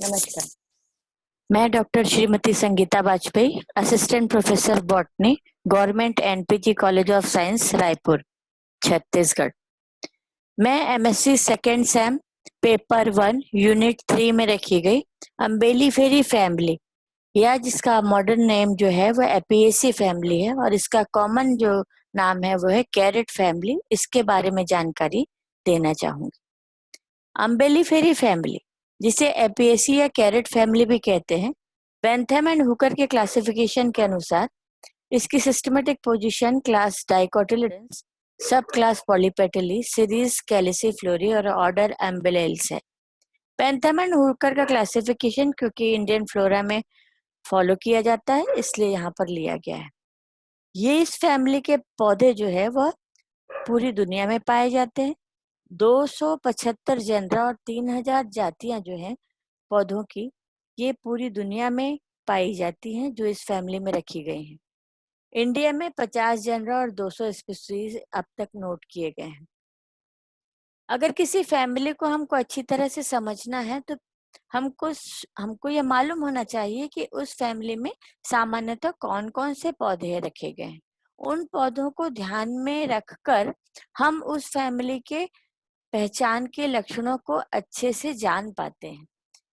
नमस्कार। मैं doctor Shrimati Sangeeta Vajpayee, assistant professor botany, government NPG college of science, Raipur, Chhattisgarh. मैं MSc second sem paper 1 unit 3 में रखी गई अम्बेली फेरी फैमिली, या जिसका मॉडर्न नेम जो है वो एपिएसी फैमिली है और इसका कॉमन जो नाम है वो है कैरेट फैमिली, इसके बारे में जानकारी देना चाहूंगी। अम्बेली फेरी फैमिली, जिसे एपिएसी या कैरेट फैमिली भी कहते हैं, बेंथम एंड हुकर के क्लासिफिकेशन के अनुसार इसकी सिस्टमेटिक पोजीशन क्लास डाइकोटिलिडन्स, सब क्लास पॉलीपेटली, सीरीज कैलिसिफ्लोरी और ऑर्डर एम्बेलेल्स है। बेंथम एंड हुकर का क्लासिफिकेशन क्योंकि इंडियन फ्लोरा में फॉलो किया जाता है इसलिए यहाँ पर लिया गया है। ये इस फैमिली के पौधे जो है वह पूरी दुनिया में पाए जाते हैं। 275 जेनरा और 3000 जातियां जो हैं पौधों की, ये पूरी दुनिया में पाई जाती हैं जो इस फैमिली में रखी गई हैं। इंडिया में 50 जेनरा और 200 स्पीसीज अब तक नोट किए गए हैं। अगर किसी फैमिली को हमको अच्छी तरह से समझना है तो हमको ये मालूम होना चाहिए कि उस फैमिली में सामान्यतः कौन कौन से पौधे रखे गए हैं। उन पौधों को ध्यान में रखकर हम उस फैमिली के पहचान के लक्षणों को अच्छे से जान पाते हैं।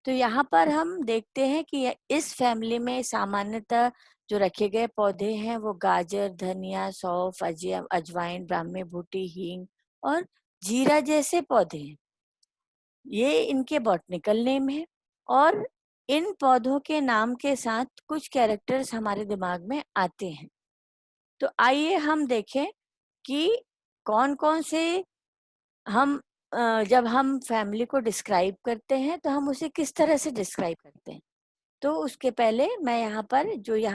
तो यहाँ पर हम देखते हैं कि इस फैमिली में सामान्यतः जो रखे गए पौधे हैं वो गाजर, धनिया, सौंफ, अजवाइन, ब्राह्मी बूटी, हींग और जीरा जैसे पौधे हैं। ये इनके बॉटनिकल नेम है और इन पौधों के नाम के साथ कुछ कैरेक्टर्स हमारे दिमाग में आते हैं। तो आइए हम देखें कि कौन कौन से हम जब हम फैमिली को डिस्क्राइब करते हैं तो हम उसे किस तरह से डिस्क्राइब करते हैं। तो उसके पहले मैं यहाँ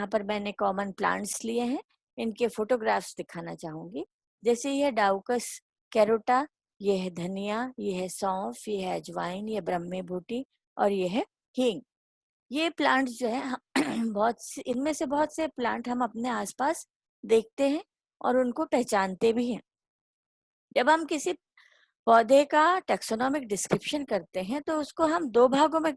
पर मैंने कॉमन प्लांट्स लिए हैं, इनके फोटोग्राफ्स दिखाना चाहूंगी। जैसे ये डाउकस कैरोटा, ये है धनिया, ये है सौंफ, ये है अजवाइन, ये ब्रह्मी बूटी और ये है हींग। ये प्लांट्स जो है इनमें से बहुत से प्लांट हम अपने आसपास देखते हैं और उनको पहचानते भी हैं। जब हम किसी पौधे का टैक्सोनॉमिक डिस्क्रिप्शन करते हैं तो उसको हम दो भागों में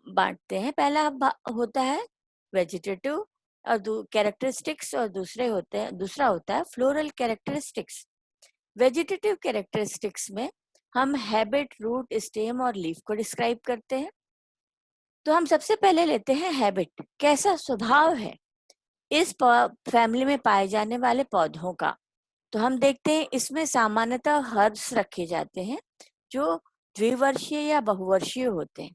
बांटते हैं। पहला होता है वेजिटेटिव और कैरेक्टरिस्टिक्स और दूसरा होता है फ्लोरल कैरेक्टरिस्टिक्स। वेजिटेटिव कैरेक्टरिस्टिक्स में हम हैबिट, रूट, स्टेम और लीफ को डिस्क्राइब करते हैं। तो हम सबसे पहले लेते हैं हैबिट, कैसा स्वभाव है इस फैमिली में पाए जाने वाले पौधों का। तो हम देखते हैं इसमें सामान्यतः हर्ब्स रखे जाते हैं जो द्विवर्षीय या बहुवर्षीय होते हैं।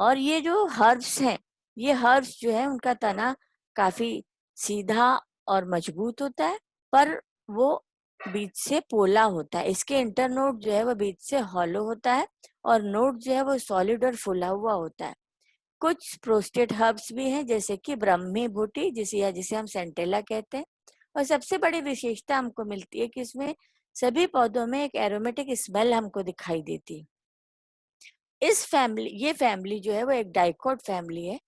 और ये जो हर्ब्स हैं, ये हर्ब्स जो है उनका तना काफी सीधा और मजबूत होता है, पर वो बीच से पोला होता है। इसके इंटरनोड जो है वो बीच से हॉलो होता है और नोड जो है वो सॉलिड और फुला हुआ होता है। कुछ प्रोस्टेट हर्ब्स भी हैं जैसे कि ब्रह्मी बूटी, जिसे हम सेंटेला कहते हैं। और सबसे बड़ी विशेषता हमको मिलती है कि इसमें सभी पौधों में एक एरोमेटिक स्मेल हमको दिखाई देती है। ये फैमिली जो है वो एक डाइकोट फैमिली है।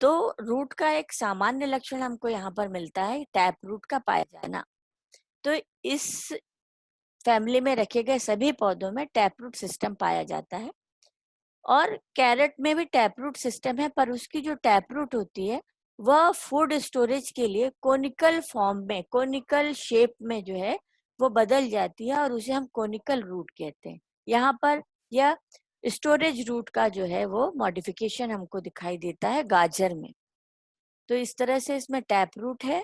तो रूट का एक सामान्य लक्षण हमको यहाँ पर मिलता है, टैप रूट का पाया जाना। तो इस फैमिली में रखे गए सभी पौधों में टैप रूट सिस्टम पाया जाता है। और कैरेट में भी टैप रूट सिस्टम है, पर उसकी जो टैप रूट होती है वह फूड स्टोरेज के लिए कोनिकल शेप में जो है वो बदल जाती है और उसे हम कोनिकल रूट कहते हैं। यहाँ पर यह स्टोरेज रूट का जो है वो मॉडिफिकेशन हमको दिखाई देता है गाजर में। तो इस तरह से इसमें टैप रूट है।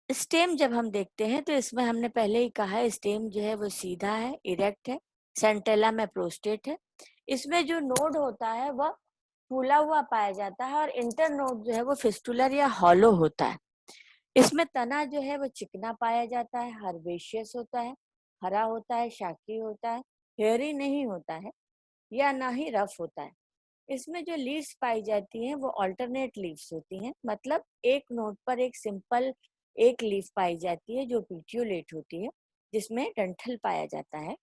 स्टेम जब हम देखते हैं तो इसमें हमने पहले ही कहा है, स्टेम जो है वो सीधा है, इरेक्ट है। सेंटेला में प्रोस्टेट है। इसमें जो नोड होता है वह फूला हुआ पाया जाता है और इंटर नोड जो है वो फिस्टुलर या हॉलो होता है। इसमें तना जो है वो चिकना पाया जाता है, हर्बेशियस होता है, हरा होता है, शाकी होता है, हेयरी नहीं होता है या ना ही रफ होता है। इसमें जो लीव्स पाई जाती हैं वो अल्टरनेट लीव्स होती हैं, मतलब एक नोड पर एक सिंपल एक लीफ पाई जाती है जो पिटियोलेट होती है, जिसमें डंठल पाया जाता है।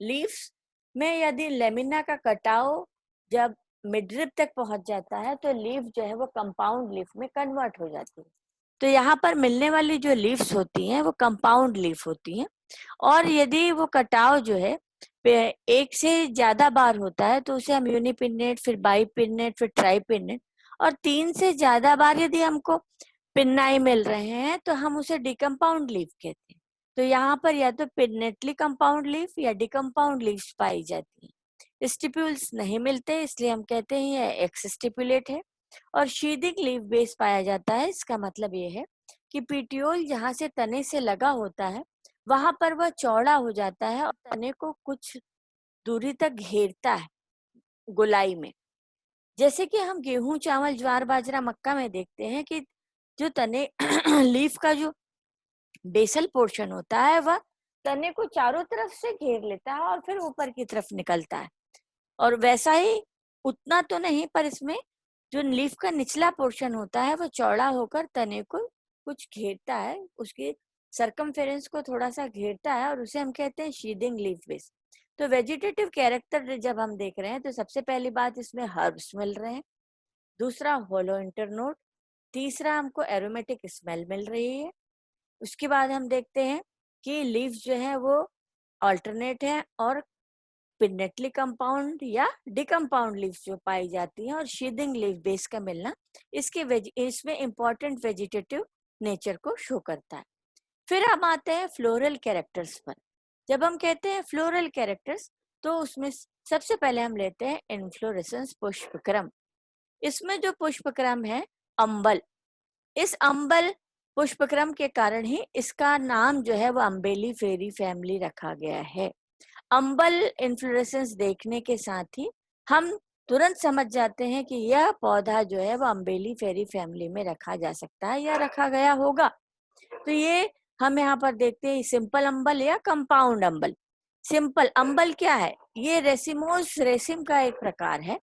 लीव्स में यदि लेमिना का कटाव जब मिडरिप तक पहुंच जाता है तो लीफ जो है वो कंपाउंड लीफ में कन्वर्ट हो जाती है। तो यहाँ पर मिलने वाली जो लीव्स होती हैं वो कंपाउंड लीफ होती हैं। और यदि वो कटाव जो है एक से ज्यादा बार होता है तो उसे हम यूनिपिन्नेट, फिर बाईपिन्नेट, फिर ट्राईपिन्नेट, और 3 से ज्यादा बार यदि हमको पिन्नाई मिल रहे हैं तो हम उसे डिकम्पाउंड लीफ कहते हैं। तो यहाँ पर या तो पिन्नेटली कंपाउंड लीफ या डिकम्पाउंड लीफ पाई जाती है। स्टिप्यूल्स नहीं मिलते, इसलिए हम कहते हैं ये एक्स स्टिपुलेट है। और शीदिंग लीफ बेस पाया जाता है, इसका मतलब ये है कि पीटियोल जहाँ से तने से लगा होता है वहां पर वह चौड़ा हो जाता है और तने को कुछ दूरी तक घेरता है गोलाई में। जैसे कि हम गेहूं, चावल, ज्वार, बाजरा, मक्का में देखते हैं कि जो तने लीफ का जो बेसल पोर्शन होता है वह तने को चारों तरफ से घेर लेता है और फिर ऊपर की तरफ निकलता है। और वैसा ही, उतना तो नहीं, पर इसमें जो लीफ का निचला पोर्शन होता है वह चौड़ा होकर तने को कुछ घेरता है, उसके सरकमफेरेंस को थोड़ा सा घेरता है, और उसे हम कहते हैं शीदिंग लीफ बेस। तो वेजिटेटिव कैरेक्टर जब हम देख रहे हैं तो सबसे पहली बात, इसमें हर्ब्स मिल रहे हैं, दूसरा होलो इंटरनोड, तीसरा हमको एरोमेटिक स्मेल मिल रही है। उसके बाद हम देखते हैं कि लीफ जो है वो अल्टरनेट है और पिन्नेटली कंपाउंड या डिकम्पाउंड लीफ जो पाई जाती है, और शीदिंग लीफ बेस का मिलना इसमें इंपॉर्टेंट वेजिटेटिव नेचर को शो करता है। फिर हम आते हैं फ्लोरल कैरेक्टर्स पर। जब हम कहते हैं फ्लोरल कैरेक्टर्स तो उसमें सबसे पहले हम लेते हैं इन्फ्लोरेसेंस पुष्पक्रम। इसमें जो पुष्पक्रम है अंबल, इस अंबल पुष्पक्रम के कारण ही इसका नाम जो है वो अम्बेली फेरी फैमिली रखा गया है। अंबल इन्फ्लोरेसेंस देखने के साथ ही हम तुरंत समझ जाते हैं कि यह पौधा जो है वो अम्बेली फेरी फैमिली में रखा जा सकता है या रखा गया होगा। तो ये हम यहाँ पर देखते हैं सिंपल अंबल या कंपाउंड अंबल। सिंपल अंबल क्या है? ये रेसिमोस रेसिम का एक प्रकार है।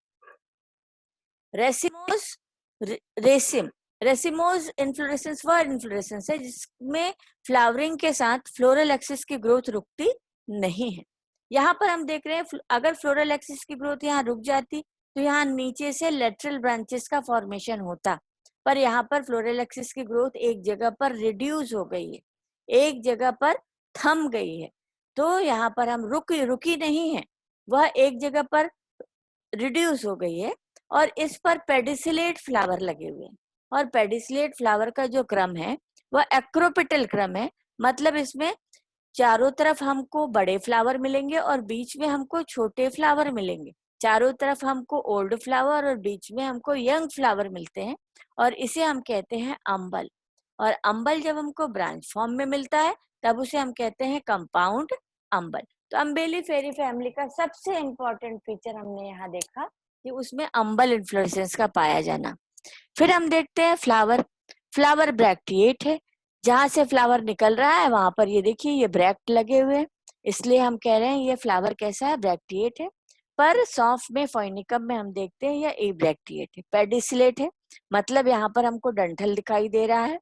रेसिमोस रेसिम, रेसिमोस इन्फ्लोरेसेंस वह इन्फ्लोरेसेंस है जिसमें फ्लावरिंग के साथ फ्लोरल एक्सिस की ग्रोथ रुकती नहीं है। यहाँ पर हम देख रहे हैं अगर फ्लोरल एक्सिस की ग्रोथ यहाँ रुक जाती तो यहाँ नीचे से लेटरल ब्रांचेस का फॉर्मेशन होता, पर यहाँ पर फ्लोरल एक्सिस की ग्रोथ एक जगह पर रिड्यूस हो गई है, एक जगह पर थम गई है। तो यहाँ पर हम रुकी नहीं है, वह एक जगह पर रिड्यूस हो गई है और इस पर पेडिसिलेट फ्लावर लगे हुए हैं। और पेडिसिलेट फ्लावर का जो क्रम है वह एक्रोपिटल क्रम है, मतलब इसमें चारों तरफ हमको बड़े फ्लावर मिलेंगे और बीच में हमको छोटे फ्लावर मिलेंगे। चारों तरफ हमको ओल्ड फ्लावर और बीच में हमको यंग फ्लावर मिलते हैं, और इसे हम कहते हैं अंबल। और अंबल जब हमको ब्रांच फॉर्म में मिलता है तब उसे हम कहते हैं कंपाउंड अंबल। तो अम्बेली फेरी फैमिली का सबसे इंपॉर्टेंट फीचर हमने यहाँ देखा कि उसमें अंबल इन्फ्लोरेसेंस का पाया जाना। फिर हम देखते हैं फ्लावर। फ्लावर ब्रैक्टिएट है, जहां से फ्लावर निकल रहा है वहां पर ये देखिए ये ब्रैक्ट लगे हुए हैं, इसलिए हम कह रहे हैं ये फ्लावर कैसा है? ब्रैक्टिएट है। पर सौंफ में, फोइनिकम में हम देखते हैं यह एब्रैक्टिएट है। पेडिसिलेट है, मतलब यहाँ पर हमको डंठल दिखाई दे रहा है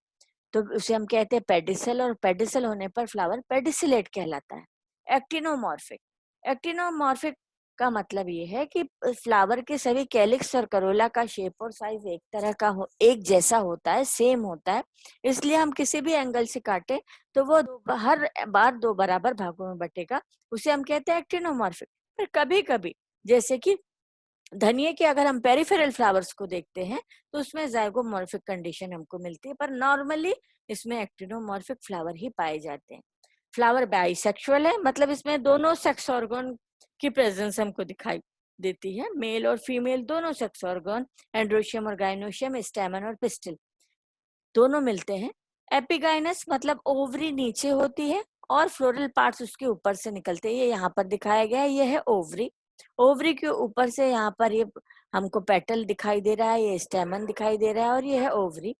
तो उसे हम कहते हैं पेडिसल, और पेडिसल होने पर फ्लावर पेडिसिलेट कहलाता है। एक्टिनोमॉर्फिक, एक्टिनोमॉर्फिक का मतलब ये है कि फ्लावर के सभी कैलिक्स और करोला का शेप और साइज एक तरह का एक जैसा होता है, सेम होता है, इसलिए हम किसी भी एंगल से काटे तो वो हर बार 2 बराबर भागों में बटेगा, उसे हम कहते हैं एक्टिनोमॉर्फिक। पर कभी कभी जैसे कि धनिए के अगर हम पेरिफेरल फ्लावर्स को देखते हैं तो उसमें जाइगोमॉर्फिक कंडीशन हमको मिलती है, पर नॉर्मली इसमें एक्टिनोमॉर्फिक फ्लावर ही पाए जाते हैं। फ्लावर बाइसेक्सुअल है, मतलब इसमें दोनों सेक्स ऑर्गन की प्रेजेंस हमको दिखाई देती है, मेल और फीमेल दोनों सेक्स ऑर्गन, एंड्रोशियम और गाइनोशियम, स्टैमन और पिस्टिल दोनों मिलते हैं। एपिगाइनस मतलब ओवरी नीचे होती है और फ्लोरल पार्ट्स उसके ऊपर से निकलते हैं, ये यहाँ पर दिखाया गया है, ये है ओवरी। ओवरी के ऊपर से यहाँ पर ये हमको पेटल दिखाई दे रहा है, ये स्टेमन दिखाई दे रहा है और ये है ओवरी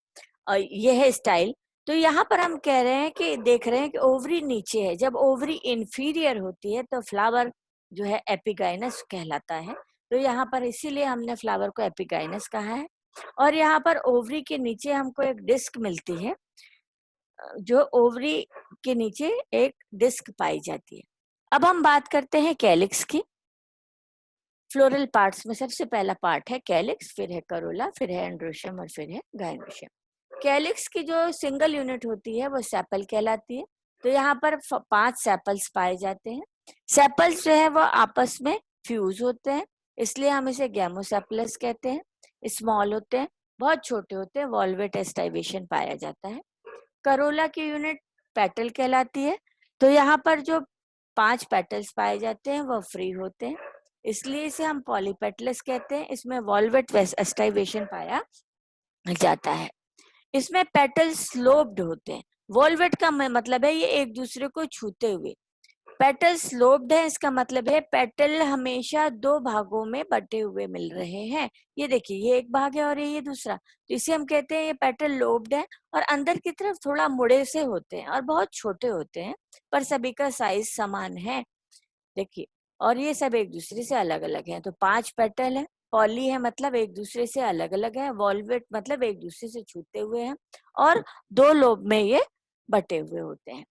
और ये है स्टाइल। तो यहाँ पर हम कह रहे हैं कि देख रहे हैं कि ओवरी नीचे है, जब ओवरी इंफीरियर होती है तो फ्लावर जो है एपिगाइनस कहलाता है। तो यहाँ पर इसीलिए हमने फ्लावर को एपिगाइनस कहा है। और यहाँ पर ओवरी के नीचे हमको एक डिस्क मिलती है, जो ओवरी के नीचे एक डिस्क पाई जाती है। अब हम बात करते हैं कैलिक्स की। फ्लोरल पार्ट्स में सबसे पहला पार्ट है कैलिक्स, फिर है करोला, फिर है एंड्रोशियम और फिर है गाइनोशियम। कैलिक्स की जो सिंगल यूनिट होती है वो सेपल कहलाती है। तो यहाँ पर 5 सेपल्स पाए जाते हैं। सेपल्स जो है वो आपस में फ्यूज होते हैं, इसलिए हम इसे गैमोसेपलस कहते हैं। स्मॉल होते हैं, बहुत छोटे होते हैं, वॉल्वेट एस्टाइवेशन पाया जाता है। करोला की यूनिट पेटल कहलाती है। तो यहाँ पर जो 5 पेटल्स पाए जाते हैं वो फ्री होते हैं, इसलिए इसे हम पॉलीपेटलस कहते हैं। इसमें वॉल्वेट एस्टाइवेशन पाया जाता है। इसमें पेटल्स स्लोप्ड होते हैं। वॉल्वेट का मतलब है ये एक दूसरे को छूते हुए। पेटल स्लोप्ड है, इसका मतलब है पेटल हमेशा 2 भागों में बटे हुए मिल रहे हैं। ये देखिए, ये एक भाग है और ये दूसरा, तो इसे हम कहते हैं ये पेटल लोब्ड है और अंदर की तरफ थोड़ा मुड़े से होते हैं और बहुत छोटे होते हैं, पर सभी का साइज समान है। देखिए, और ये सब एक दूसरे से अलग अलग हैं। तो 5 पेटल है, पॉली है मतलब एक दूसरे से अलग अलग है, वॉल्वेट मतलब एक दूसरे से छूते हुए हैं, और 2 लोब में ये बटे हुए होते हैं।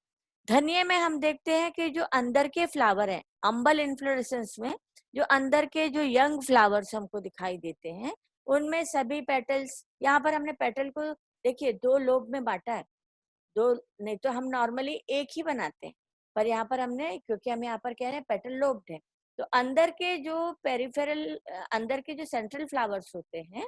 धनिये में हम देखते हैं कि जो अंदर के फ्लावर हैं, अम्बल इन्फ्लोरेसेंस में जो अंदर के जो यंग फ्लावर्स हमको दिखाई देते हैं, उनमें सभी पेटल्स, यहाँ पर हमने पेटल को देखिए 2 लोब में बांटा है। 2 नहीं तो हम नॉर्मली एक ही बनाते हैं, पर यहाँ पर हमने, क्योंकि हम यहाँ पर कह रहे हैं पेटल लोब्ड है, तो अंदर के जो पेरिफेरल, अंदर के जो सेंट्रल फ्लावर्स होते हैं,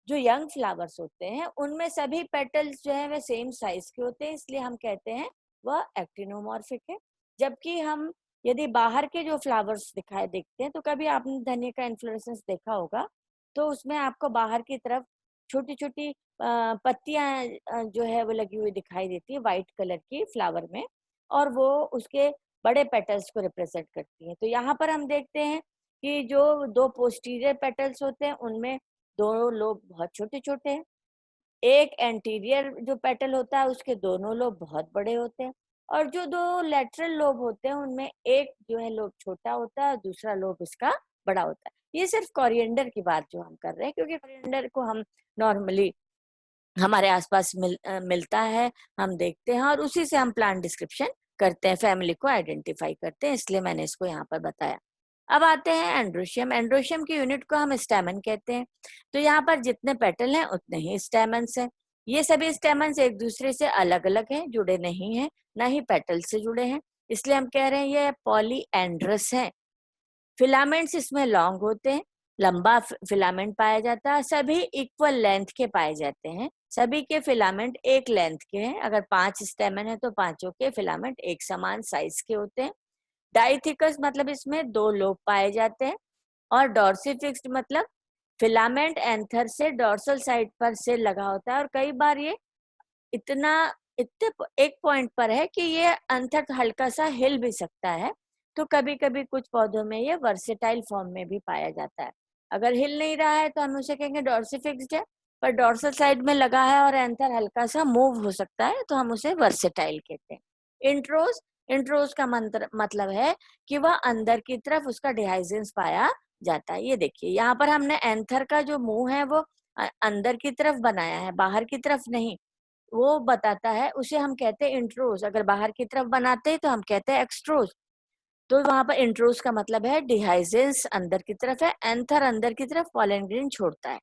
जो यंग फ्लावर्स होते हैं, उनमें सभी पेटल्स जो है वह सेम साइज के होते हैं, इसलिए हम कहते हैं वह एक्टिनोमॉर्फिक है। जबकि हम यदि बाहर के जो फ्लावर्स दिखाई देखते हैं, तो कभी आपने धनिया का इन्फ्लोरेसेंस देखा होगा, तो उसमें आपको बाहर की तरफ छोटी छोटी पत्तियां जो है वो लगी हुई दिखाई देती है व्हाइट कलर की फ्लावर में, और वो उसके बड़े पेटल्स को रिप्रेजेंट करती है। तो यहाँ पर हम देखते हैं कि जो 2 पोस्टीरियर पेटल्स होते हैं उनमें दोनों लोब बहुत छोटे छोटे हैं। एक एंटीरियर जो पेटल होता है उसके दोनों लोब बहुत बड़े होते हैं, और जो 2 लेटरल लोब होते हैं उनमें एक जो है लोब छोटा होता है, दूसरा लोब इसका बड़ा होता है। ये सिर्फ कोरिएंडर की बात जो हम कर रहे हैं, क्योंकि कोरिएंडर को हम नॉर्मली हमारे आसपास मिलता है, हम देखते हैं और उसी से हम प्लांट डिस्क्रिप्शन करते हैं, फैमिली को आइडेंटिफाई करते हैं, इसलिए मैंने इसको यहाँ पर बताया। अब आते हैं एंड्रोशियम। एंड्रोशियम की यूनिट को हम स्टेमन कहते हैं। तो यहाँ पर जितने पेटल हैं उतने ही स्टेमन्स हैं। ये सभी स्टेमन्स एक दूसरे से अलग अलग हैं, जुड़े नहीं हैं, ना ही पेटल से जुड़े हैं, इसलिए हम कह रहे हैं ये पॉलीएंड्रस है। फिलामेंट्स इसमें लॉन्ग होते हैं, लंबा फिलामेंट पाया जाता है, सभी इक्वल लेंथ के पाए जाते हैं, सभी के फिलामेंट एक लेंथ के हैं। अगर 5 स्टेमन है तो पांचों के फिलामेंट एक समान साइज के होते हैं। डाइथिकस मतलब इसमें 2 लोब पाए जाते हैं, और डॉर्सिफिक्स्ड मतलब फिलामेंट एंथर से डॉर्सल साइड पर से लगा होता है, और कई बार ये इतना इतने एक पॉइंट पर है कि ये अंतर हल्का सा हिल भी सकता है। तो कभी कभी कुछ पौधों में ये वर्सेटाइल फॉर्म में भी पाया जाता है। अगर हिल नहीं रहा है तो हम उसे कहेंगे डॉर्सिफिक्स्ड है, पर डॉर्सल साइड में लगा है और एंथर हल्का सा मूव हो सकता है, तो हम उसे वर्सेटाइल कहते हैं। इंट्रोज, इंट्रोज का मतलब है कि वह अंदर की तरफ उसका डिहाइजेंस पाया जाता है। ये देखिए, यहाँ पर हमने एंथर का जो मुंह है वो अंदर की तरफ बनाया है, बाहर की तरफ नहीं, वो बताता है, उसे हम कहते हैं इंट्रोज। अगर बाहर की तरफ बनाते हैं तो हम कहते हैं एक्सट्रोज। तो वहां पर इंट्रोज का मतलब है डिहाइजेंस अंदर की तरफ है, एंथर अंदर की तरफ पॉलन ग्रेन छोड़ता है।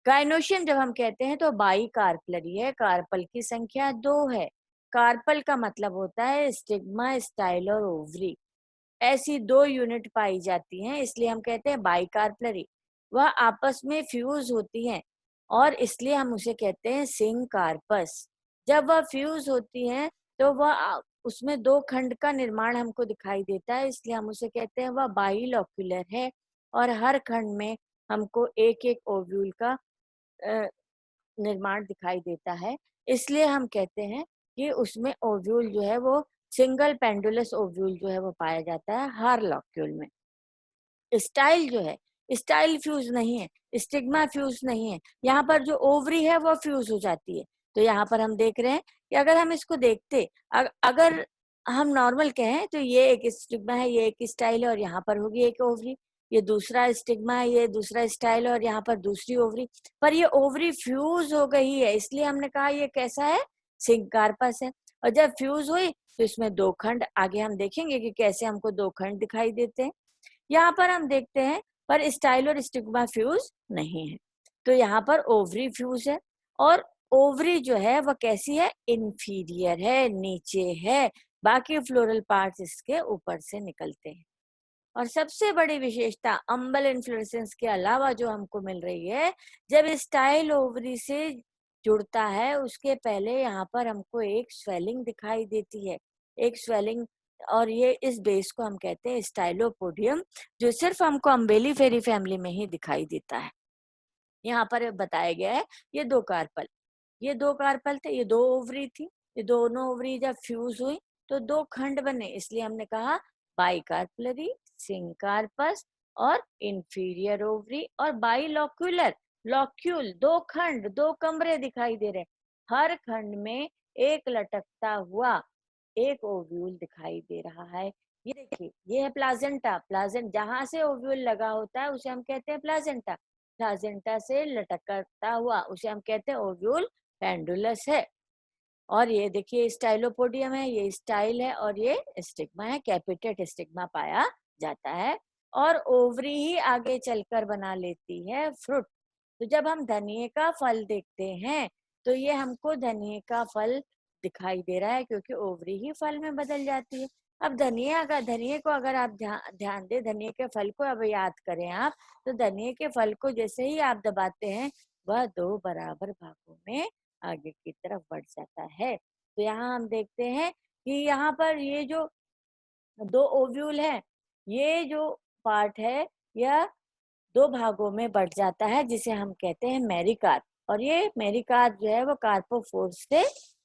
गाइनोशियम जब हम कहते हैं तो बाई कार्पलरी है, कार्पल की संख्या 2 है। कार्पल का मतलब होता है स्टिग्मा, स्टाइल और ओवरी, ऐसी 2 यूनिट पाई जाती हैं, इसलिए हम कहते हैं बाई कार्पलरी। वह आपस में फ्यूज होती हैं और इसलिए हम उसे कहते हैं सिंग कार्पस। जब वह फ्यूज होती हैं तो वह उसमें 2 खंड का निर्माण हमको दिखाई देता है, इसलिए हम उसे कहते हैं वह बाइलोक्युलर है, और हर खंड में हमको एक एक ओव्यूल का अ, निर्माण दिखाई देता है, इसलिए हम कहते हैं कि उसमें ओव्यूल जो है वो सिंगल पेंडुलस ओव्यूल जो है वो पाया जाता है हर लॉक्यूल में। स्टाइल जो है, स्टाइल फ्यूज नहीं है, स्टिग्मा फ्यूज नहीं है, यहाँ पर जो ओवरी है वो फ्यूज हो जाती है। तो यहाँ पर हम देख रहे हैं कि अगर हम इसको देखते, अगर हम नॉर्मल कहें तो ये एक स्टिग्मा है, ये एक स्टाइल है, और यहाँ पर होगी एक ओवरी, ये दूसरा स्टिग्मा है, ये दूसरा स्टाइल है, और यहाँ पर दूसरी ओवरी, पर ये ओवरी फ्यूज हो गई है, इसलिए हमने कहा ये कैसा है, सिंकार्पस है। और जब फ्यूज हुई तो इसमें 2 खंड, आगे हम देखेंगे कि कैसे हमको 2 खंड दिखाई देते हैं। यहाँ पर हम देखते हैं पर स्टाइल और स्टिग्मा फ्यूज नहीं है, तो यहाँ पर ओवरी फ्यूज है। और ओवरी जो है वह कैसी है, इंफीरियर है, नीचे है, बाकी फ्लोरल पार्ट्स इसके ऊपर से निकलते हैं। और सबसे बड़ी विशेषता अम्बल इन्फ्लोरेसेंस के अलावा जो हमको मिल रही है, जब स्टाइल ओवरी से जुड़ता है उसके पहले यहाँ पर हमको एक स्वेलिंग दिखाई देती है, एक स्वेलिंग। और ये इस बेस को हम कहते हैं स्टाइलोपोडियम, जो सिर्फ हमको अम्बेलिफेरी फैमिली में ही दिखाई देता है। यहाँ पर बताया गया है ये दो कार्पल, ये दो कार्पल थे, ये दो ओवरी थी, ये दोनों ओवरी जब फ्यूज हुई तो दो खंड बने, इसलिए हमने कहा बाइकार्पलरी, सिंकार्पस और इंफीरियर ओवरी, और बाइलोक्यूलर, लॉक्यूल, दो खंड, दो कमरे दिखाई दे रहे हैं। हर खंड में एक लटकता हुआ एक ओव्यूल दिखाई दे रहा है। ये देखिए, ये है प्लाजेंटा, प्लाजेंट जहां से ओव्यूल लगा होता है उसे हम कहते हैं प्लाजेंटा, प्लाजेंटा से लटकता हुआ उसे हम कहते हैं ओव्यूल पेंडुलस है। और ये देखिए स्टाइलोपोडियम है, ये स्टाइल है, और ये स्टिग्मा है, कैपिटेट स्टिग्मा पाया जाता है। और ओवरी ही आगे चलकर बना लेती है फ्रूट। तो जब हम धनिये का फल देखते हैं तो ये हमको धनिये का फल दिखाई दे रहा है, क्योंकि ओवरी ही फल में बदल जाती है। अब धनिये को अगर आप ध्यान दे, धनिये के फल को अब याद करें आप, तो धनिये के फल को जैसे ही आप दबाते हैं वह दो बराबर भागों में आगे की तरफ बढ़ जाता है। तो यहाँ हम देखते हैं कि यहाँ पर ये जो दो ओव्यूल है, ये जो पार्ट है यह दो भागों में बढ़ जाता है, जिसे हम कहते हैं मेरिकार्प। और ये मेरिकार्प जो है वो कार्पोफोर से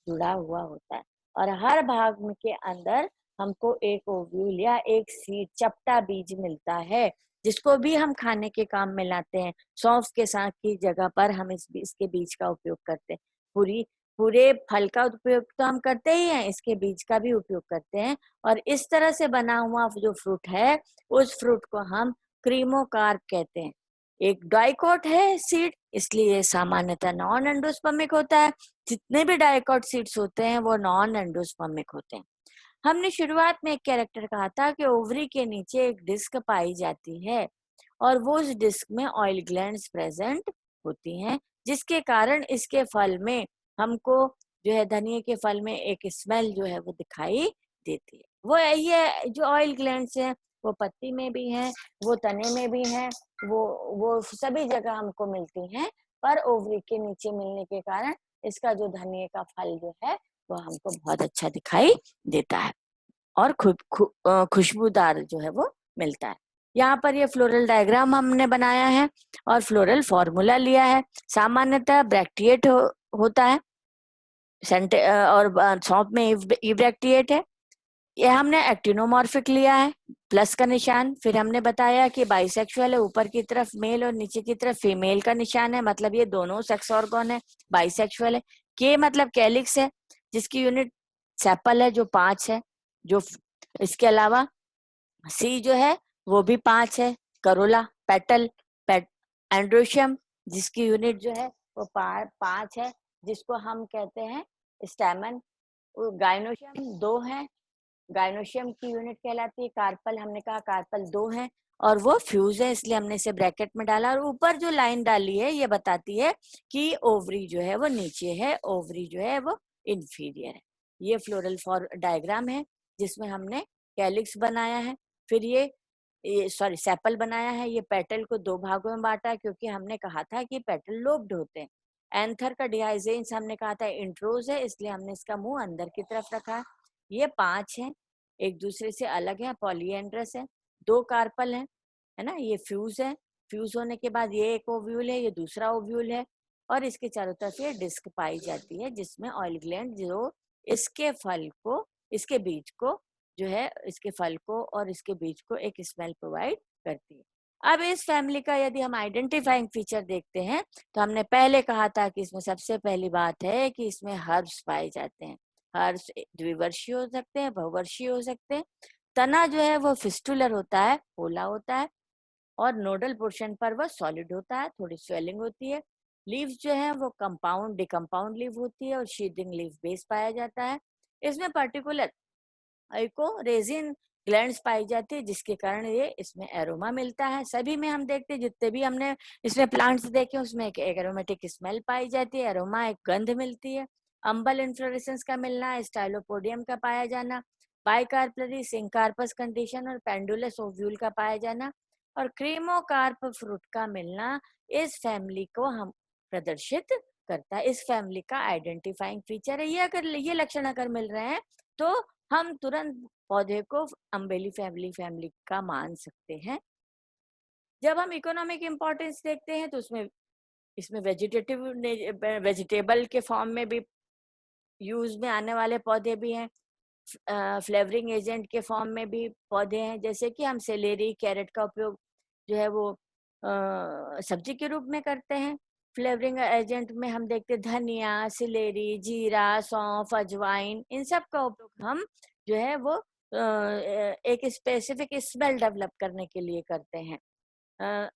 जुड़ा हुआ होता है। और हर भाग में के अंदर हमको एक ओव्यूल या एक सीड, चपटा बीज मिलता है, जिसको भी हम खाने के काम में लाते हैं। सौंफ के साग की जगह पर हम इसके बीज का उपयोग करते हैं। पूरी पूरे फल का उपयोग तो हम करते ही हैं, इसके बीज का भी उपयोग करते हैं। और इस तरह से बना हुआ जो फ्रूट है, उस फ्रूट को हम क्रीमोकार्प कहते हैं। एक डाइकोट है सीड, इसलिए सामान्यतः नॉन एंडोस्पर्मिक होता है। जितने भी डाइकोट सीड्स होते हैं वो नॉन एंडोस्पर्मिक होते हैं। हमने शुरुआत में एक कैरेक्टर कहा था कि ओवरी के नीचे एक डिस्क पाई जाती है, और वो उस डिस्क में ऑयल ग्लैंड्स प्रेजेंट होती हैं, जिसके कारण इसके फल में हमको जो है धनिये के फल में एक स्मेल जो है वो दिखाई देती है। वो ये जो ऑयल ग्लैंड्स हैं वो पत्ती में भी हैं, वो तने में भी हैं, वो सभी जगह हमको मिलती हैं। पर ओवरी के नीचे मिलने के कारण इसका जो धनिये का फल जो है वो हमको बहुत अच्छा दिखाई देता है और खुशबूदार जो है वो मिलता है। यहाँ पर ये फ्लोरल डायग्राम हमने बनाया है और फ्लोरल फॉर्मूला लिया है। सामान्यतः ब्रैक्टिएट होता है, और सौंफ में इब्रैक्टिएट है। ये हमने एक्टिनोमॉर्फिक लिया है, प्लस का निशान। फिर हमने बताया कि बाइसेक्सुअल है, ऊपर की तरफ मेल और नीचे की तरफ फीमेल का निशान है, मतलब ये दोनों सेक्स ऑर्गन है। बाइसेक्सुअल है। के मतलब कैलिक्स है, जिसकी यूनिट सेपल है जो 5 है। जो इसके अलावा सी जो है वो भी 5 है। करोला, पेटल, एंड्रोशियम, जिसकी यूनिट जो है वो 5 है, जिसको हम कहते हैं स्टैमन। गाइनोशियम 2 है, गाइनोशियम की यूनिट कहलाती है कार्पल। हमने कहा कार्पल 2 है और वो फ्यूज है, इसलिए हमने इसे ब्रैकेट में डाला। और ऊपर जो लाइन डाली है ये बताती है कि ओवरी जो है वो नीचे है, ओवरी जो है वो इंफीरियर है। ये फ्लोरल डायग्राम है जिसमें हमने कैलिक्स बनाया है, फिर ये सॉरी सेपल बनाया है। ये पेटल को 2 भागों में बांटा है, क्योंकि हमने कहा था कि पेटल लोब्ड होते हैं। एंथर का डिहाइजेंस हमने कहा था इंट्रोज है, इसलिए हमने इसका मुंह अंदर की तरफ रखा है। ये 5 है, एक दूसरे से अलग है, पॉलीएंड्रस है, 2 कार्पल है ना। ये फ्यूज है, फ्यूज होने के बाद ये एक ओव्यूल है, ये दूसरा ओव्यूल है, और इसके चारों तरफ ये डिस्क पाई जाती है, जिसमें ऑयल ग्लैंड जो इसके फल को, इसके बीज को जो है, इसके फल को और इसके बीज को एक स्मेल प्रोवाइड करती है। अब इस फैमिली का यदि हम आइडेंटिफाइंग फीचर देखते हैं, तो हमने पहले कहा था कि इसमें सबसे पहली बात है कि इसमें हर्ब्स पाए जाते हैं। हर्ब्स द्विवर्षीय हो सकते हैं, बहुवर्षीय हो सकते हैं। तना जो है वो फिस्टुलर होता है, पोला होता है, और नोडल पोर्शन पर वह सॉलिड होता है, थोड़ी स्वेलिंग होती है। लीव्स जो है वो कंपाउंड डिकम्पाउंड लीव होती है, और शीदिंग लीव बेस पाया जाता है। इसमें पर्टिकुलर को रेजिन ग्लैंड्स पाई जाती है, जिसके कारण ये इसमें एरोमा मिलता है। सभी में हम देखते हैं, जितने भी हमने इसमें प्लांट्स देखे उसमें एक एरोमेटिक स्मेल पाई जाती है, एरोमा एक गंध मिलती है। अम्बल इन्फ्लोरेसेंस का मिलना, स्टाइलोपोडियम का पाया जाना, बाइकार्पलरी सिंकार्पस कंडीशन और पेंडुलस ओव्यूल का पाया जाना और क्रीमोकार्प फ्रूट का मिलना इस फैमिली को हम प्रदर्शित करता है। इस फैमिली का आइडेंटिफाइंग फीचर है। ये अगर ये लक्षण अगर मिल रहे हैं तो हम तुरंत पौधे को अम्बेली फैमिली का मान सकते हैं। जब हम इकोनॉमिक इम्पोर्टेंस देखते हैं तो इसमें वेजिटेबल के फॉर्म में भी यूज में आने वाले पौधे भी हैं, फ्लेवरिंग एजेंट के फॉर्म में भी पौधे हैं, जैसे कि हम सेलेरी कैरेट का उपयोग जो है वो सब्जी के रूप में करते हैं। फ्लेवरिंग एजेंट में हम देखते हैं धनिया, सिलेरी, जीरा, सौंफ, अजवाइन, इन सब का उपयोग हम जो है वो एक स्पेसिफिक स्मेल डेवलप करने के लिए करते हैं।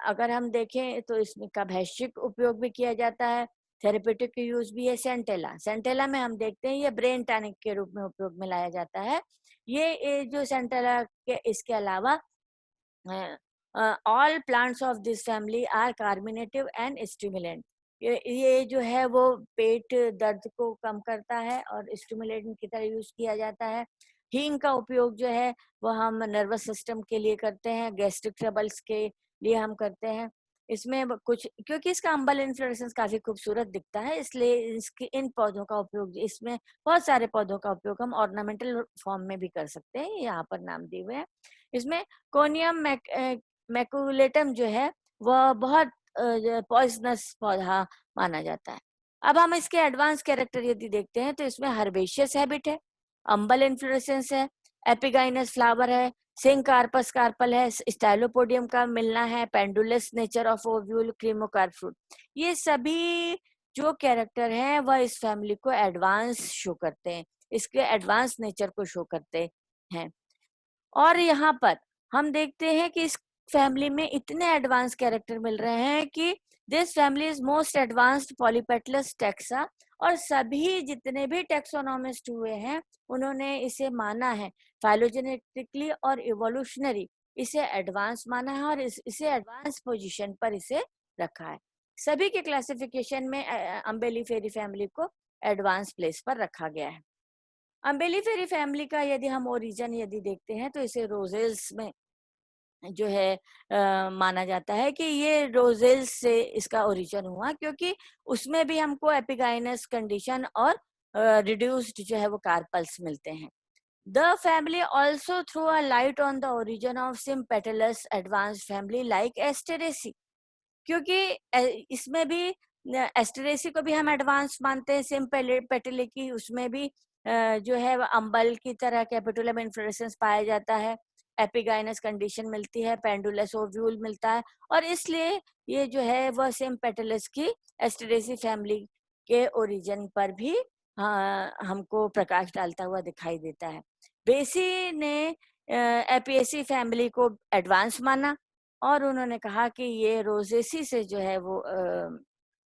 अगर हम देखें तो इसका भैषिक उपयोग भी किया जाता है, थेरेपेटिक यूज भी है। सेंटेला में हम देखते हैं ये ब्रेन टॉनिक के रूप में उपयोग में लाया जाता है। ये जो सेंटेला के इसके अलावा all plants of this family are carminative and stimulant. ये जो है वो पेट दर्द को कम करता है और स्टिमुलेंट की तरह यूज किया जाता है। हींग का उपयोग जो है वो हम नर्वस सिस्टम के लिए करते हैं, गैस्ट्रिक ट्रबल्स के लिए हम करते हैं। इसमें कुछ क्योंकि इसका अम्बल इन्फ्लोरेसेंस काफी खूबसूरत दिखता है, इसलिए इसके इन पौधों का उपयोग, इसमें बहुत सारे पौधों का उपयोग हम ऑर्नामेंटल फॉर्म में भी कर सकते हैं। यहाँ पर नाम दिए हुए हैं। इसमें कोनियम मैकुलेटम जो है वह बहुत पॉइजनस पौधा माना जाता है। अब हम इसके एडवांस कैरेक्टर यदि देखते हैं तो इसमें हर्बेशियस हैबिट है, अम्बल इन्फ्लोरेसेंस है, एपिगाइनस फ्लावर है, सिंकार्पस कार्पल है, स्टाइलोपोडियम का मिलना है, pendulous nature of ovule, cremocarp fruit. ये सभी जो कैरेक्टर हैं वह इस फैमिली को एडवांस शो करते हैं, इसके एडवांस नेचर को शो करते हैं। और यहाँ पर हम देखते हैं कि इस फैमिली में इतने एडवांस कैरेक्टर मिल रहे हैं कि this family is most advanced polypetalous taxa, और सभी जितने भी टेक्सोनॉमिस्ट हुए हैं उन्होंने इसे माना है फाइलोजेनेटिकली और इवोल्यूशनरी, इसे एडवांस माना है और इसे एडवांस पोजीशन पर इसे रखा है। सभी के क्लासिफिकेशन में अम्बेलिफेरी फैमिली को एडवांस प्लेस पर रखा गया है। अम्बेलिफेरी फैमिली का यदि हम ओरिजिन यदि देखते हैं तो इसे रोजेल्स में जो है माना जाता है कि ये रोजेल्स से इसका ओरिजिन हुआ, क्योंकि उसमें भी हमको एपिगाइनस कंडीशन और रिड्यूस्ड जो है वो कार्पल्स मिलते हैं। The family also through a light on the origin of sympetalous advanced family like Asteraceae, क्योंकि इसमें भी एस्टेरेसी को भी हम एडवांस मानते हैं, सिम्पेटली की उसमें भी जो है अम्बल की तरह कैपिटुलम इन्फ्लोरेसेंस पाया जाता है, एपिगाइनस कंडीशन मिलती है, पेंडुलस ओव्यूल मिलता है, और इसलिए ये जो है वह सिम्पेटलस की एस्टेरेसी फैमिली के ओरिजिन पर भी हमको प्रकाश डालता हुआ दिखाई देता है। बेसी ने एपिएसी फैमिली को एडवांस माना और उन्होंने कहा कि ये रोजेसी से जो है वो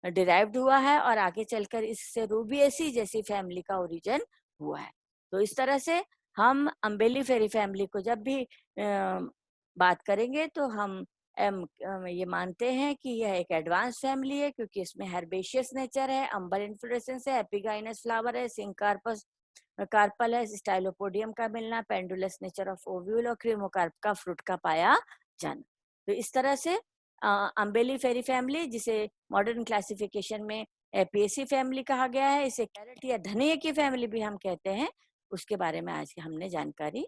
डिराइव्ड हुआ है और आगे चलकर इससे रूबिएसी जैसी फैमिली का ओरिजिन हुआ है। तो इस तरह से हम अम्बेलिफेरी फैमिली को जब भी बात करेंगे तो हम ये मानते हैं कि यह एक एडवांस फैमिली है, क्योंकि इसमें हर्बेशियस नेचर है, अम्बर इन्फ्लोरेसेंस है, एपिगाइनस फ्लावर है, सिंकार्पस कार्पल है, स्टाइलोपोडियम का मिलना, पेंडुलस नेचर ऑफ ओव्यूल और क्रीमोकार्प का फ्रूट का पाया जाना। तो इस तरह से अम्बेलिफेरी फैमिली, जिसे मॉडर्न क्लासिफिकेशन में एपिएसी फैमिली कहा गया है, इसे कैरेट या धनिया की फैमिली भी हम कहते हैं, उसके बारे में आज हमने जानकारी